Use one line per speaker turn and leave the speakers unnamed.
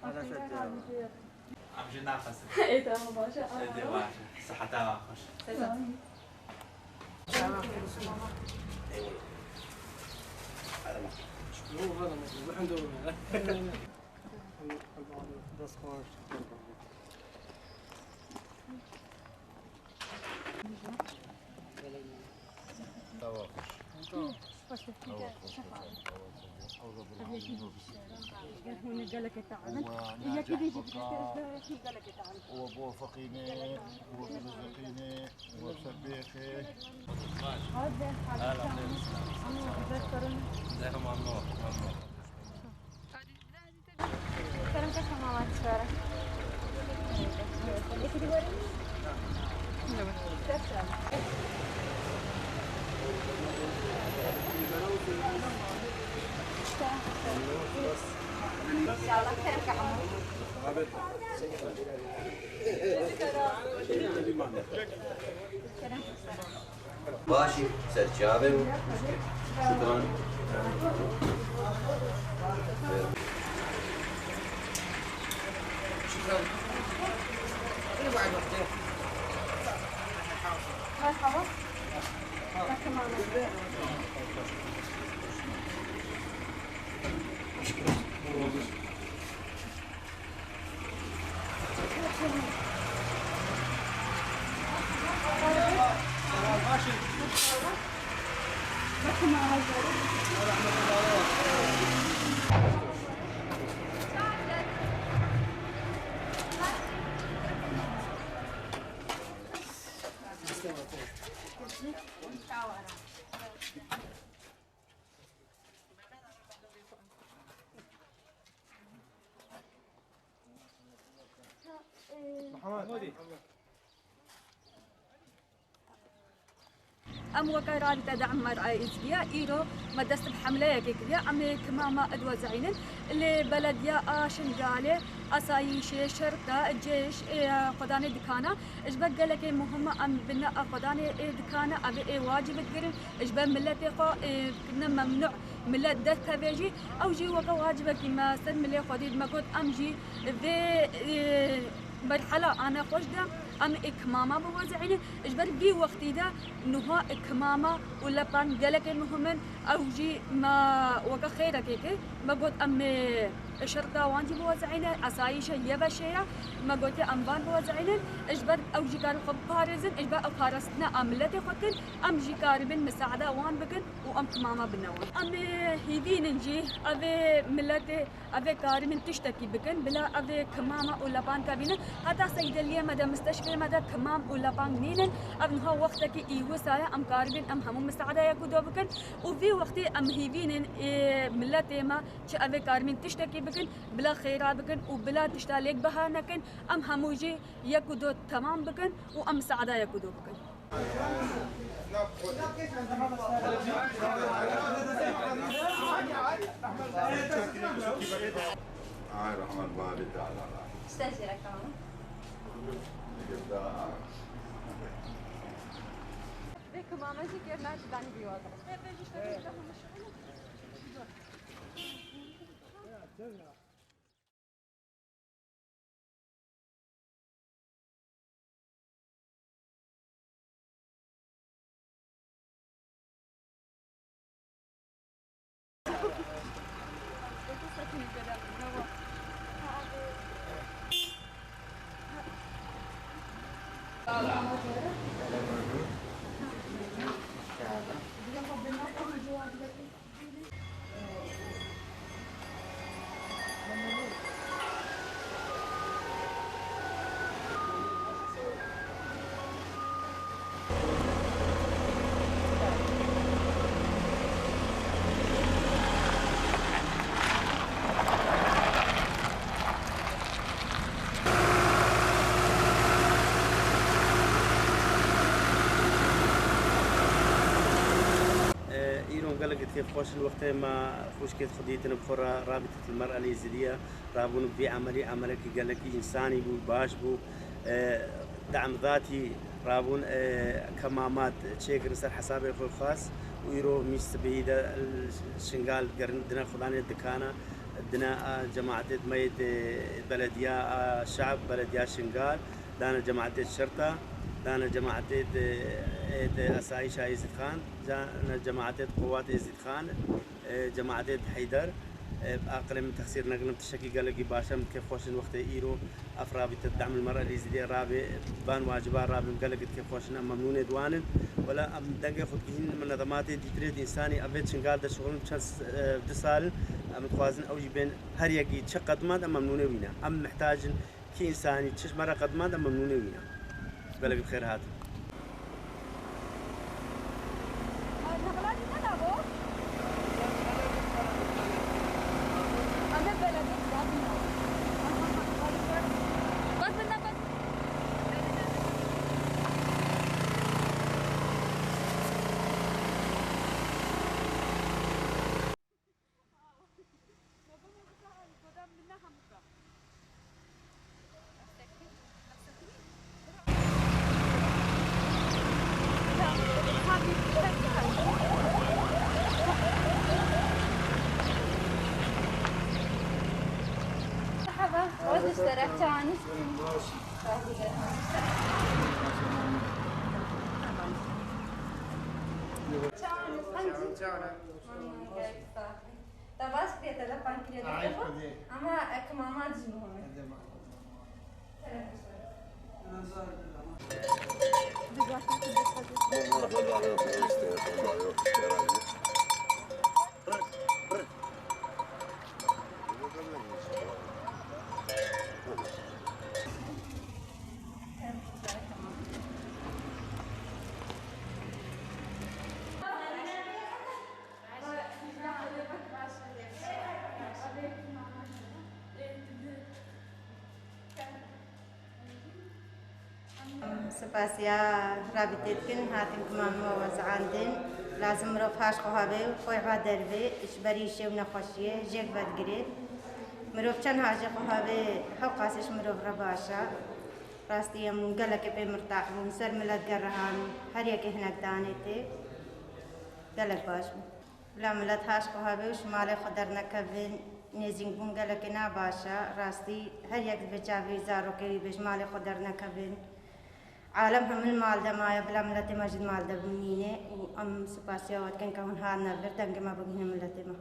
هذا سجاوة
عم جي نفس
ايه تمام باشا
سيدي باشا صحتها خوش
هون قالك تعال هي كده جبت قالك تعال
وبوفقيني وبرزقيني وبسبيخي
هذا
هلا زيهم ممنوع ممنوع
sekarang kan sama Mas suara. Isi digoreng? Enggak, Insyaallah khair kamu.
ماشي سجابه شكرا
مرحبا.
أم وكران تدعم مرعى إزبيا إيرو مدست بحملة كيكيا أم كماما أدوى زعينن اللي بلديا شنغالي أسايش شرطة الجيش قداني دكانا إجبا قالك مهمة أم بناء قداني دكانا أبي واجب تقرن إجبا ملتي خو كنا ممنوع ملت دست بيجي أو جي وقا واجبك ما سن ملي خديد ما قلت أم جي في مرحلة أنا خوش دا أم إكماما بوزعيني إجبر بي وقتي دا نها إكماما ولا بان قالك المهمن أو جي ما وقا خيرا كيكي ما قلت أم الشرطة وانجي بوزعيني أسايشة يبشيرا ما قلت أم بان بوزعيني إجبر أو جي كارو خب بارزن إجبر أو بارستنا أملتي خطن أم جي كاربن مساعدة وان بكن وأم كماما بنوان أم هيدين نجي أبي ملتي أبي كاربن تشتكي بكن بلا أبي كماما ولا بان كابينن حتى سيد اللي مدى مستشفى مدى كمام ولا بان نينن أبنها وقتك إيوسايا أم كاربن أم همو مساعدة يكودو بكن وفي وقت أم هيدين ملتي ما أبي كاربن تشتكي بكن بلا خيرا بكن وبلا تشتاليك بهانكن أم هموجي يكودو تمام بكن وأم مساعدة يكودو بكن
هاي رحمة بابي تعالى
استأذنك كمان. ذيك ماما جي كيرنا تدعني بيوضع.
كيف خوش الوقت ما خوش كيف خديتنا بخورة رابطة المرأة اليزيدية رابون في عملك قال لك إنساني بو باش بو دعم ذاتي رابون كمامات تشيك رسال حسابي أخو الخاص ويرو ميس بيدا الشنغال قرن دنا خداني الدكانة دنا جماعة ميت بلدية الشعب بلدية شنغال دانا جماعة الشرطة دانا جماعة أسايش يزيد خان دانا جماعة قوات يزيد خان جماعة حيدر أقل من تخسير نقلم تشكي قلقي باشا كيف خوش الوقت إيرو أفرابي تدعم المرأة اليزيدية رابي بان واجبها رابي مقلقت كيف خوش ممنون دوانن ولا أم دنقة خد كهين من نظامات ديتريد إنساني أبيت شنقال دا شغل مشان دسال متوازن أو يبين هر يقي تش قدمان ممنون وينا أم محتاج كي إنساني تش مرة قدمان ممنون وينا قلقت خير هات
عاوز اشترك ثاني
طبعا سبيت هذا بانكري هذا أما كماما تجمعون سپاسیا رابطتكن هاتن كمان وزعاندن لازم مروفهاش خوابه خوي دربه اشبريشه ونخوشيه جيك بدقري مروف چن هاجي خوابه حقاسش مروف رباشا راستي من قلق بي مرتاح بون سر ملت قرهان هر يكي هناك دانيتي قلق باش لا ملت هاش خوابه وشمالي خدر نكبن نيزين بون قلق ناباشا راستي هر يك بجابي زارو كي بجمالي خدر نكبن عالم هم المال دمايا بلا ملتي مجد مال دبنينه وأم سباسيا واتكن كون هاد نبر تنجم ما بقينا ملتي ما